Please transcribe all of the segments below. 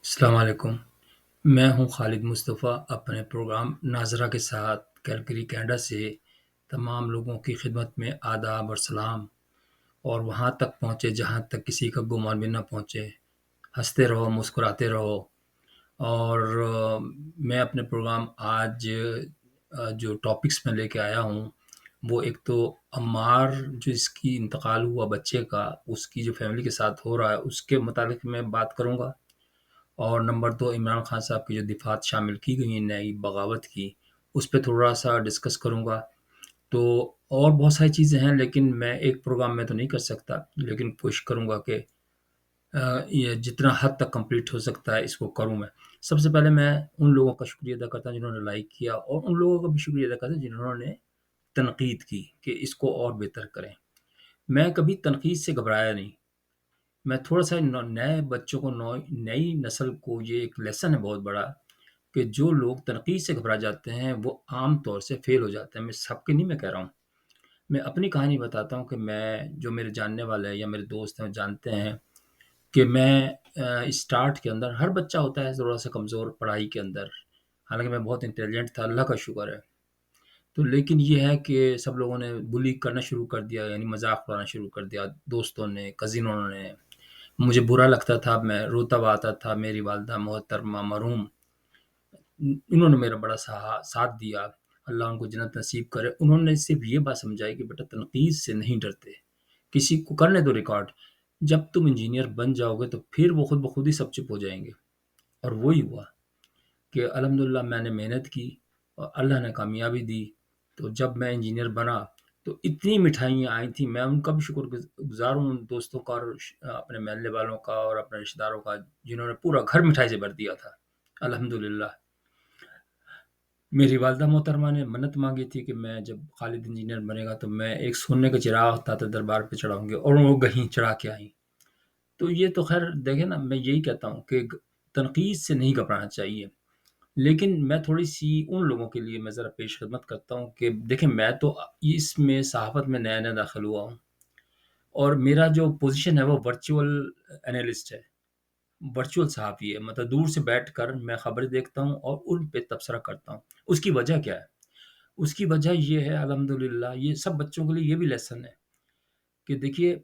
السلام علیکم۔ میں ہوں خالد مصطفیٰ، اپنے پروگرام ناظرہ کے ساتھ کیلکری کینیڈا سے تمام لوگوں کی خدمت میں آداب اور سلام، اور وہاں تک پہنچے جہاں تک کسی کا گمان بھی نہ پہنچے۔ ہنستے رہو، مسکراتے رہو۔ اور میں اپنے پروگرام آج جو ٹاپکس میں لے کے آیا ہوں، وہ ایک تو عمار جو اس کی انتقال ہوا بچے کا، اس کی جو فیملی کے ساتھ ہو رہا ہے اس کے متعلق میں بات کروں گا، اور نمبر دو عمران خان صاحب کی جو دفعات شامل کی گئی ہیں نئی بغاوت کی، اس پہ تھوڑا سا ڈسکس کروں گا۔ تو اور بہت ساری چیزیں ہیں، لیکن میں ایک پروگرام میں تو نہیں کر سکتا، لیکن کوشش کروں گا کہ یہ جتنا حد تک کمپلیٹ ہو سکتا ہے اس کو کروں میں۔ سب سے پہلے میں ان لوگوں کا شکریہ ادا کرتا ہوں جنہوں نے لائک کیا، اور ان لوگوں کا بھی شکریہ ادا کرتا ہوں جنہوں نے تنقید کی کہ اس کو اور بہتر کریں۔ میں کبھی تنقید سے گھبرایا نہیں۔ میں تھوڑا سا نئے بچوں کو، نئی نسل کو یہ ایک لیسن ہے بہت بڑا، کہ جو لوگ تنقید سے گھبرا جاتے ہیں وہ عام طور سے فیل ہو جاتے ہیں۔ میں سب کے نہیں میں کہہ رہا ہوں، میں اپنی کہانی بتاتا ہوں کہ میں، جو میرے جاننے والے ہیں یا میرے دوست ہیں جانتے ہیں کہ میں اسٹارٹ کے اندر، ہر بچہ ہوتا ہے تھوڑا سا کمزور پڑھائی کے اندر، حالانکہ میں بہت انٹیلیجنٹ تھا، اللہ کا شکر ہے۔ تو لیکن یہ ہے کہ سب لوگوں نے بلی کرنا شروع کر دیا، یعنی مذاق اڑانا شروع کر دیا، دوستوں نے، کزنوں نے۔ مجھے برا لگتا تھا، میں روتا ہوا آتا تھا۔ میری والدہ محترمہ مرحوم، انہوں نے میرا بڑا ساتھ دیا، اللہ ان کو جنت نصیب کرے۔ انہوں نے صرف یہ بات سمجھائی کہ بیٹا تنقید سے نہیں ڈرتے، کسی کو کرنے دو ریکارڈ، جب تم انجینئر بن جاؤ گے تو پھر وہ خود بخود ہی سب چپ ہو جائیں گے۔ اور وہی ہوا کہ الحمدللہ میں نے محنت کی اور اللہ نے کامیابی دی۔ تو جب میں انجینئر بنا تو اتنی مٹھائیاں آئی تھیں، میں ان کا بھی شکر گزار ہوں، ان دوستوں کا اور اپنے محلے والوں کا اور اپنے رشتہ داروں کا، جنہوں نے پورا گھر مٹھائی سے بھر دیا تھا۔ الحمدللہ میری والدہ محترمہ نے منت مانگی تھی کہ میں جب خالد انجینئر بنے گا تو میں ایک سونے کا چراغ تحت دربار پہ چڑھاؤں گی، اور وہ گہیں چڑھا کے آئیں۔ تو یہ تو خیر دیکھیں نا، میں یہی کہتا ہوں کہ تنقید سے نہیں گھبرانا چاہیے، لیکن میں تھوڑی سی ان لوگوں کے لیے میں ذرا پیش خدمت کرتا ہوں کہ دیکھیں، میں تو اس میں صحافت میں نیا نیا داخل ہوا ہوں، اور میرا جو پوزیشن ہے وہ ورچوئل انالسٹ ہے، ورچوئل صحافی ہے، مطلب دور سے بیٹھ کر میں خبریں دیکھتا ہوں اور ان پہ تبصرہ کرتا ہوں۔ اس کی وجہ کیا ہے؟ اس کی وجہ یہ ہے، الحمدللہ یہ سب بچوں کے لیے یہ بھی لیسن ہے کہ دیکھیے،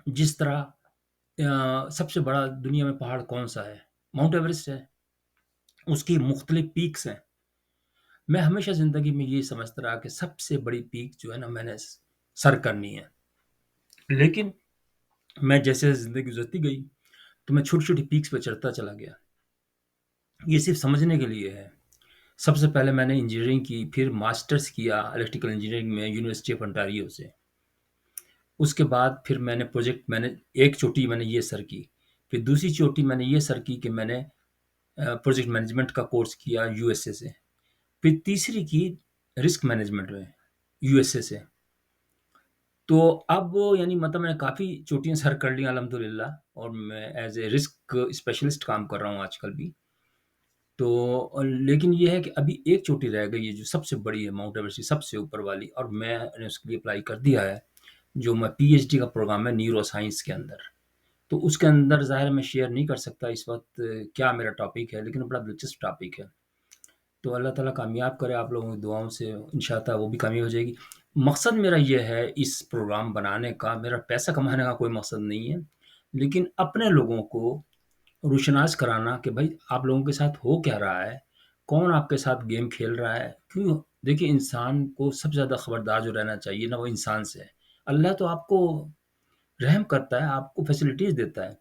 جس طرح سب سے بڑا دنیا میں پہاڑ کون سا ہے؟ ماؤنٹ ایوریسٹ ہے۔ اس کی مختلف پیکس ہیں۔ میں ہمیشہ زندگی میں یہ سمجھتا رہا کہ سب سے بڑی پیک جو ہے نا، میں نے سر کرنی ہے، لیکن میں جیسے زندگی گزرتی گئی تو میں چھوٹی چھوٹی پیکس پہ چڑھتا چلا گیا۔ یہ صرف سمجھنے کے لیے ہے۔ سب سے پہلے میں نے انجینئرنگ کی، پھر ماسٹرز کیا الیکٹریکل انجینئرنگ میں یونیورسٹی آف انٹاریو سے۔ اس کے بعد پھر میں نے پروجیکٹ، میں نے ایک چوٹی میں نے یہ سر کی، پھر دوسری چوٹی میں نے یہ سر کی کہ میں نے پروجیکٹ مینجمنٹ کا کورس کیا یو ایس اے سے، پھر تیسری کی رسک مینجمنٹ میں یو ایس اے سے۔ تو اب یعنی مطلب میں نے کافی چوٹیاں سر کر لی الحمدللہ، اور میں ایز اے رسک اسپیشلسٹ کام کر رہا ہوں آج کل بھی۔ تو لیکن یہ ہے کہ ابھی ایک چوٹی رہ گئی ہے جو سب سے بڑی ہے، ماؤنٹ ایوریسٹ کی سب سے اوپر والی، اور میں نے اس کے لیے اپلائی کر دیا ہے، جو میں پی ایچ ڈی کا پروگرام ہے نیورو سائنس کے اندر۔ تو اس کے اندر ظاہر میں شیئر نہیں کر سکتا اس وقت کیا میرا ٹاپک ہے، لیکن بڑا دلچسپ ٹاپک ہے۔ تو اللہ تعالیٰ کامیاب کرے، آپ لوگوں کی دعاؤں سے انشاءاللہ وہ بھی کامیاب ہو جائے گی۔ مقصد میرا یہ ہے اس پروگرام بنانے کا، میرا پیسہ کمانے کا کوئی مقصد نہیں ہے، لیکن اپنے لوگوں کو روشناس کرانا کہ بھائی آپ لوگوں کے ساتھ ہو کیا رہا ہے، کون آپ کے ساتھ گیم کھیل رہا ہے۔ کیوں؟ دیکھیے، انسان کو سب سے زیادہ خبردار جو رہنا چاہیے نا، وہ انسان سے ہے۔ اللہ تو آپ کو رحم کرتا ہے، آپ کو فیسلٹیز دیتا ہے،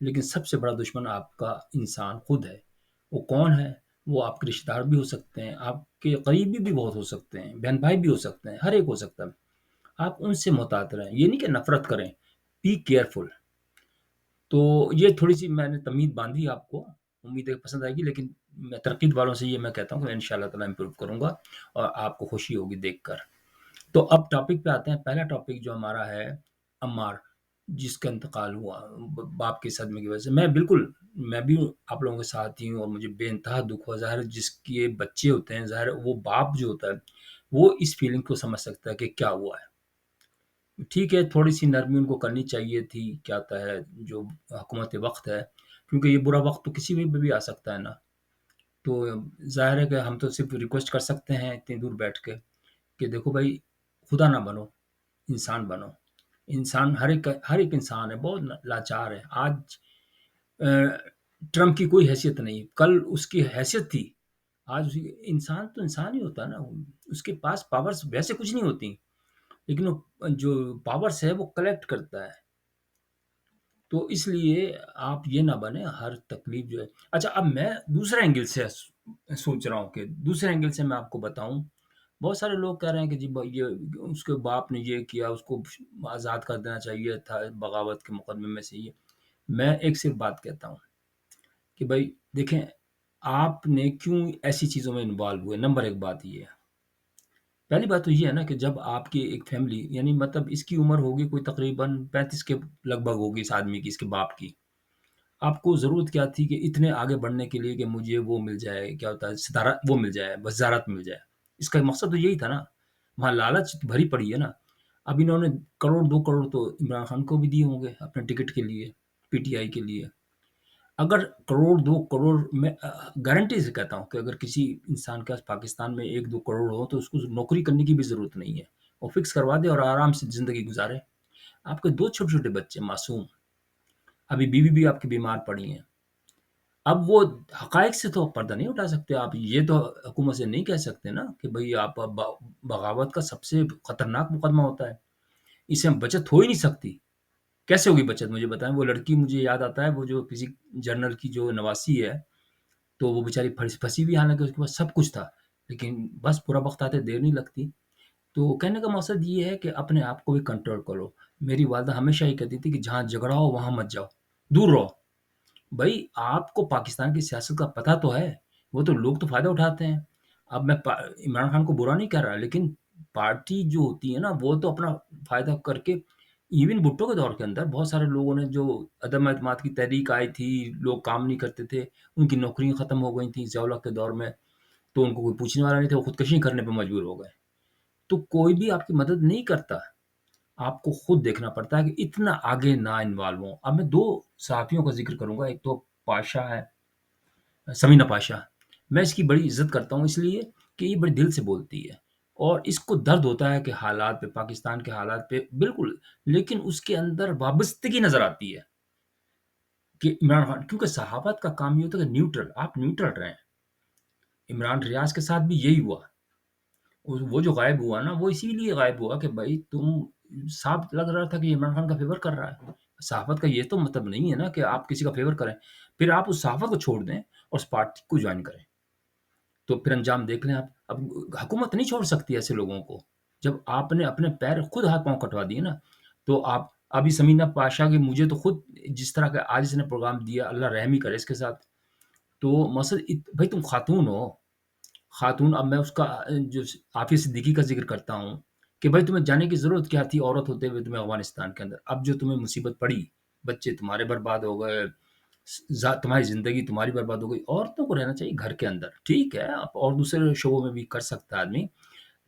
لیکن سب سے بڑا دشمن آپ کا انسان خود ہے۔ وہ کون ہے؟ وہ آپ کے رشتہ دار بھی ہو سکتے ہیں، آپ کے قریبی بھی بہت ہو سکتے ہیں، بہن بھائی بھی ہو سکتے ہیں، ہر ایک ہو سکتا ہے۔ آپ ان سے محتاط رہیں، یہ نہیں کہ نفرت کریں، بی کیئرفل۔ تو یہ تھوڑی سی میں نے تمہید باندھی آپ کو، امید ہے پسند آئے گی، لیکن میں ترقید والوں سے یہ میں کہتا ہوں کہ انشاءاللہ تعالیٰ امپروو کروں گا، اور آپ کو خوشی ہوگی دیکھ کر۔ تو اب ٹاپک پہ آتے ہیں۔ پہلا ٹاپک جو ہمارا ہے عمار، جس کا انتقال ہوا باپ کے صدمے کی وجہ سے۔ میں بھی آپ لوگوں کے ساتھ ہی ہوں، اور مجھے بے انتہا دکھ ہوا۔ ظاہر جس کے بچے ہوتے ہیں، ظاہر وہ باپ جو ہوتا ہے وہ اس فیلنگ کو سمجھ سکتا ہے کہ کیا ہوا ہے۔ ٹھیک ہے، تھوڑی سی نرمی ان کو کرنی چاہیے تھی، کیا ہوتا ہے جو حکومت وقت ہے، کیونکہ یہ برا وقت تو کسی بھی آ سکتا ہے نا. تو ظاہر ہے کہ ہم تو صرف ریکویسٹ کر سکتے ہیں اتنی دور بیٹھ کے کہ دیکھو بھائی، خدا نہ بنو، انسان بنو. انسان ہر ایک انسان ہے، بہت لاچار ہے آج. ٹرمپ کی کوئی حیثیت نہیں، کل اس کی حیثیت تھی. آج انسان تو انسان ہی ہوتا ہے نا. اس کے پاس پاورز ویسے کچھ نہیں ہوتی، لیکن وہ جو پاورز ہے وہ کلیکٹ کرتا ہے. تو اس لیے آپ یہ نہ بنے ہر تکلیف جو ہے. اچھا، اب میں دوسرے اینگل سے سوچ رہا ہوں کہ دوسرے اینگل سے میں آپ کو بتاؤں. بہت سارے لوگ کہہ رہے ہیں کہ جی یہ اس کے باپ نے یہ کیا، اس کو آزاد کر دینا چاہیے تھا بغاوت کے مقدمے میں سے. یہ میں ایک صرف بات کہتا ہوں کہ بھائی دیکھیں، آپ نے کیوں ایسی چیزوں میں انوالو ہوئے. نمبر ایک بات یہ ہے، پہلی بات تو یہ ہے نا کہ جب آپ کی ایک فیملی، یعنی مطلب اس کی عمر ہوگی کوئی تقریباً 35 کے لگ بھگ ہوگی اس آدمی کی، اس کے باپ کی. آپ کو ضرورت کیا تھی کہ اتنے آگے بڑھنے کے لیے کہ مجھے وہ مل جائے، کیا ہوتا ہے ستارہ، وہ مل جائے، وزارت مل جائے. اس کا مقصد تو یہی تھا نا. وہاں لالچ بھری پڑی ہے نا. اب انہوں نے کروڑ 2 کروڑ تو عمران خان کو بھی دیے ہوں گے اپنے ٹکٹ کے لیے، پی ٹی آئی کے لیے. اگر کروڑ 2 کروڑ، میں گارنٹی سے کہتا ہوں کہ اگر کسی انسان کے پاس پاکستان میں 1-2 کروڑ ہو تو اس کو نوکری کرنے کی بھی ضرورت نہیں ہے. وہ فکس کروا دے اور آرام سے زندگی گزارے. آپ کے 2 چھوٹے چھوٹے بچے معصوم، ابھی بیوی بھی آپ کی بیمار پڑی ہیں. اب وہ حقائق سے تو پردہ نہیں اٹھا سکتے آپ. یہ تو حکومت سے نہیں کہہ سکتے نا کہ بھئی آپ بغاوت کا سب سے خطرناک مقدمہ ہوتا ہے، اس سے بچت ہو ہی نہیں سکتی. کیسے ہوگی بچت؟ مجھے بتائیں. وہ لڑکی مجھے یاد آتا ہے، وہ جو کسی جنرل کی جو نواسی ہے، تو وہ بیچاری پھنسی ہوئی، حالانکہ اس کے پاس سب کچھ تھا، لیکن بس برا وقت آتے دیر نہیں لگتی. تو کہنے کا مقصد یہ ہے کہ اپنے آپ کو بھی کنٹرول کرو. میری والدہ ہمیشہ یہ کہتی تھی کہ جہاں جھگڑا ہو وہاں مت جاؤ، دور رہو. بھائی آپ کو پاکستان کی سیاست کا پتہ تو ہے، وہ تو لوگ تو فائدہ اٹھاتے ہیں. اب میں عمران خان کو برا نہیں کہہ رہا، لیکن پارٹی جو ہوتی ہے نا وہ تو اپنا فائدہ کر کے، ایون بھٹو کے دور کے اندر بہت سارے لوگوں نے، جو عدم اعتماد کی تحریک آئی تھی، لوگ کام نہیں کرتے تھے، ان کی نوکریاں ختم ہو گئی تھیں ضیاء الحق کے دور میں، تو ان کو کوئی پوچھنے والا نہیں تھا، وہ خودکشی کرنے پہ مجبور ہو گئے. تو کوئی بھی آپ کی مدد نہیں کرتا، آپ کو خود دیکھنا پڑتا ہے کہ اتنا آگے نہ انوالو ہوں. اب میں 2 صحافیوں کا ذکر کروں گا. ایک تو پاشا ہے، سمینہ پاشا. میں اس کی بڑی عزت کرتا ہوں اس لیے کہ یہ بڑے دل سے بولتی ہے، اور اس کو درد ہوتا ہے کہ حالات پہ، پاکستان کے حالات پہ بالکل، لیکن اس کے اندر وابستگی نظر آتی ہے کہ عمران خان، کیونکہ صحافت کا کام یہ ہوتا ہے کہ نیوٹرل، آپ نیوٹرل رہیں. عمران ریاض کے ساتھ بھی یہی ہوا. وہ جو غائب ہوا نا، وہ اسی لیے غائب ہوا کہ بھائی تم، صاف لگ رہا تھا کہ عمران خان کا فیور کر رہا ہے. صحافت کا یہ تو مطلب نہیں ہے نا کہ آپ کسی کا فیور کریں، پھر آپ اس صحافت کو چھوڑ دیں اور اس پارٹی کو جوائن کریں. تو پھر انجام دیکھ لیں آپ. اب حکومت نہیں چھوڑ سکتی ایسے لوگوں کو. جب آپ نے اپنے پیر خود ہاتھ پاؤں کٹوا دیے نا، تو آپ ابھی سمینہ پاشا کی، مجھے تو خود جس طرح کا آج اس نے پروگرام دیا، اللہ رحم ہی کرے اس کے ساتھ. تو مسئلہ بھائی تم خاتون ہو، خاتون. اب میں اس کا جو عافیہ صدیقی کا ذکر کرتا ہوں کہ بھائی تمہیں جانے کی ضرورت کیا تھی عورت ہوتے ہوئے تمہیں افغانستان کے اندر. اب جو تمہیں مصیبت پڑی، بچے تمہارے برباد ہو گئے، تمہاری زندگی تمہاری برباد ہو گئی. عورتوں کو رہنا چاہیے گھر کے اندر، ٹھیک ہے، آپ اور دوسرے شعبوں میں بھی کر سکتا ہے آدمی،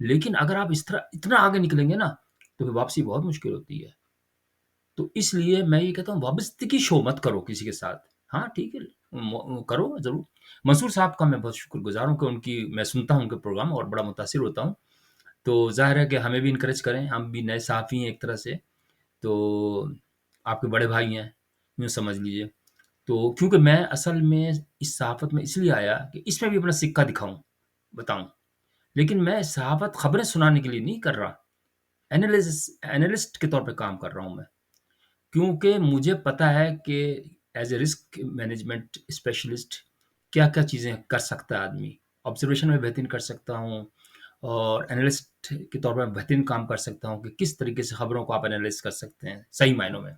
لیکن اگر آپ اس طرح اتنا آگے نکلیں گے نا تو پھر واپسی بہت مشکل ہوتی ہے. تو اس لیے میں یہ کہتا ہوں وابستگی شو مت کرو کسی کے ساتھ. ہاں ٹھیک ہے، کرو ضرور. منصور صاحب کا میں بہت شکر گزار ہوں کہ ان کی میں سنتا ہوں ان کے پروگرام اور بڑا متاثر ہوتا ہوں. تو ظاہر ہے کہ ہمیں بھی انکریج کریں، ہم بھی نئے صحافی ہیں ایک طرح سے. تو آپ کے بڑے بھائی ہیں، یوں سمجھ لیجئے. تو کیونکہ میں اصل میں اس صحافت میں اس لیے آیا کہ اس میں بھی اپنا سکہ دکھاؤں، بتاؤں. لیکن میں صحافت خبریں سنانے کے لیے نہیں کر رہا، اینالسٹ کے طور پہ کام کر رہا ہوں میں. کیونکہ مجھے پتا ہے کہ as a risk management specialist کیا کیا چیزیں کر سکتا ہے آدمی. آبزرویشن میں بہترین کر سکتا ہوں، اور اینالسٹ کے طور پر بہترین کام کر سکتا ہوں کہ کس طریقے سے خبروں کو آپ اینالائز کر سکتے ہیں صحیح معنوں میں.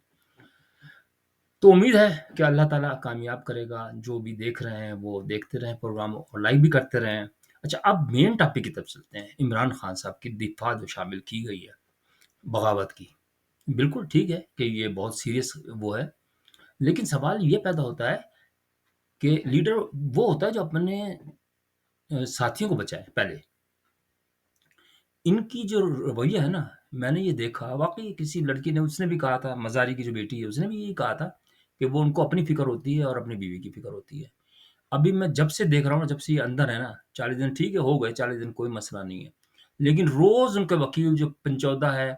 تو امید ہے کہ اللہ تعالیٰ کامیاب کرے گا. جو بھی دیکھ رہے ہیں وہ دیکھتے رہیں پروگرام، اور لائک بھی کرتے رہیں. اچھا، اب مین ٹاپک کی طرف چلتے ہیں. عمران خان صاحب کی دفاع جو شامل کی گئی ہے بغاوت کی، بالکل ٹھیک ہے کہ یہ بہت سیریس وہ ہے، لیکن سوال یہ پیدا ہوتا ہے کہ لیڈر وہ ہوتا ہے جو اپنے ساتھیوں کو بچائے. پہلے ان کی جو رویہ ہے نا، میں نے یہ دیکھا واقعی. کسی لڑکی نے، اس نے بھی کہا تھا، مزاری کی جو بیٹی ہے، اس نے بھی یہی کہا تھا کہ وہ ان کو اپنی فکر ہوتی ہے اور اپنی بیوی کی فکر ہوتی ہے۔ ابھی میں جب سے دیکھ رہا ہوں نا، جب سے یہ اندر ہے نا، 40 دن ٹھیک ہے، ہو گئے 40 دن، کوئی مسئلہ نہیں ہے، لیکن روز ان کا وکیل جو 15 ہے،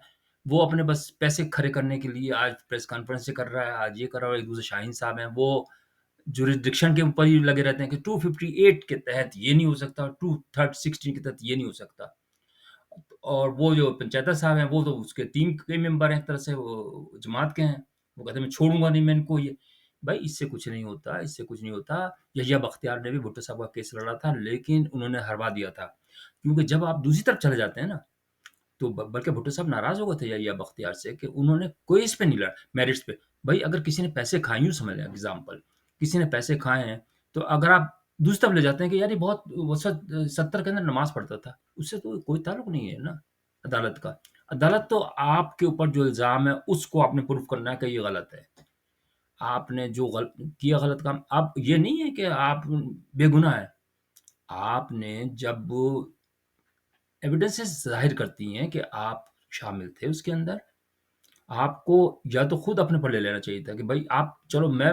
وہ اپنے بس پیسے کھڑے کرنے کے لیے آج پریس کانفرنس سے کر رہا ہے، آج یہ کر رہا ہے، ایک دوسرے شاہین صاحب ہیں، وہ جوریسڈکشن کے اوپر ہی لگے رہتے ہیں کہ 258 کے تحت یہ نہیں ہو سکتا، 216 کے تحت یہ نہیں ہو سکتا۔ اور وہ جو پنچایت صاحب ہیں، وہ تو اس کے ٹیم کے ممبر ہیں، ایک طرح سے وہ جماعت کے ہیں، وہ کہتے ہیں میں چھوڑوں گا نہیں میں ان کو یہ۔ بھائی اس سے کچھ نہیں ہوتا، اس سے کچھ نہیں ہوتا۔ یحییٰ بختیار نے بھی بھٹو صاحب کا کیس لڑا تھا، لیکن انہوں نے ہروا دیا تھا، کیونکہ جب آپ دوسری طرف چلے جاتے ہیں نا، تو بلکہ بھٹو صاحب ناراض ہو گئے تھے یحییٰ بختیار سے کہ انہوں نے کوئی اس پہ نہیں لڑا، میرٹس پہ۔ بھائی اگر کسی نے پیسے کھائے، یوں سمجھ لیں ایگزامپل، کسی نے پیسے کھائے ہیں، تو اگر آپ دوسری طرف لے جاتے ہیں کہ یار یہ بہت وسط 70 کے اندر نماز پڑھتا تھا، اس سے تو کوئی تعلق نہیں ہے نا عدالت کا۔ عدالت تو آپ کے اوپر جو الزام ہے اس کو آپ نے پروف کرنا ہے کہ یہ غلط ہے، آپ نے جو کیا غلط کام، اب یہ نہیں ہے کہ آپ بے گناہ ہیں۔ آپ نے جب ایویڈنسز ظاہر کرتی ہیں کہ آپ شامل تھے اس کے اندر، آپ کو یا تو خود اپنے پر لے لینا چاہیے تھا کہ بھائی آپ چلو، میں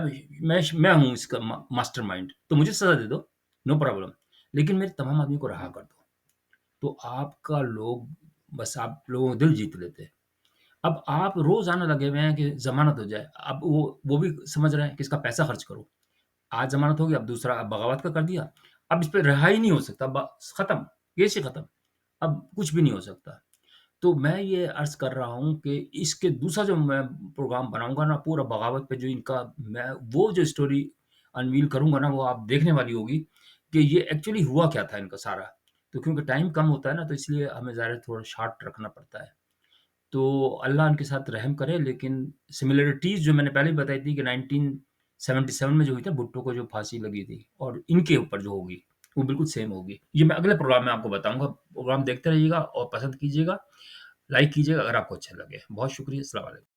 ہوں اس کا ماسٹر مائنڈ، تو مجھے سزا دے دو، نو پرابلم، لیکن میرے تمام آدمی کو رہا کر دو۔ تو آپ کا لوگ بس آپ لوگوں کو دل جیت لیتے۔ اب آپ روز آنے لگے ہوئے ہیں کہ ضمانت ہو جائے، اب وہ بھی سمجھ رہے ہیں کہ اس کا پیسہ خرچ کرو، آج ضمانت ہوگی، اب دوسرا اب بغاوت کا کر دیا، اب اس پہ رہائی نہیں ہو سکتا، بس ختم، کیس ہی ختم، اب کچھ بھی نہیں ہو سکتا۔ تو میں یہ عرض کر رہا ہوں کہ اس کے دوسرا جو میں پروگرام بناؤں گا نا، پورا بغاوت پہ، جو ان کا میں وہ جو اسٹوری انویل کروں گا نا، وہ آپ دیکھنے والی ہوگی کہ یہ ایکچولی ہوا کیا تھا ان کا سارا۔ تو کیونکہ ٹائم کم ہوتا ہے نا، تو اس لیے ہمیں ظاہر تھوڑا شارٹ رکھنا پڑتا ہے۔ تو اللہ ان کے ساتھ رحم کرے، لیکن سملیرٹیز جو میں نے پہلے ہی بتائی تھی کہ 1977 میں جو ہوئی تھی بھٹو کو جو پھانسی لگی تھی، اور ان کے اوپر جو ہوگی وہ بالکل سیم ہوگی۔ یہ میں اگلے پروگرام میں آپ کو بتاؤں گا۔ پروگرام دیکھتے رہیے گا اور پسند کیجیے گا، لائک کیجیے گا اگر آپ کو اچھا لگے۔ بہت شکریہ، السلام علیکم۔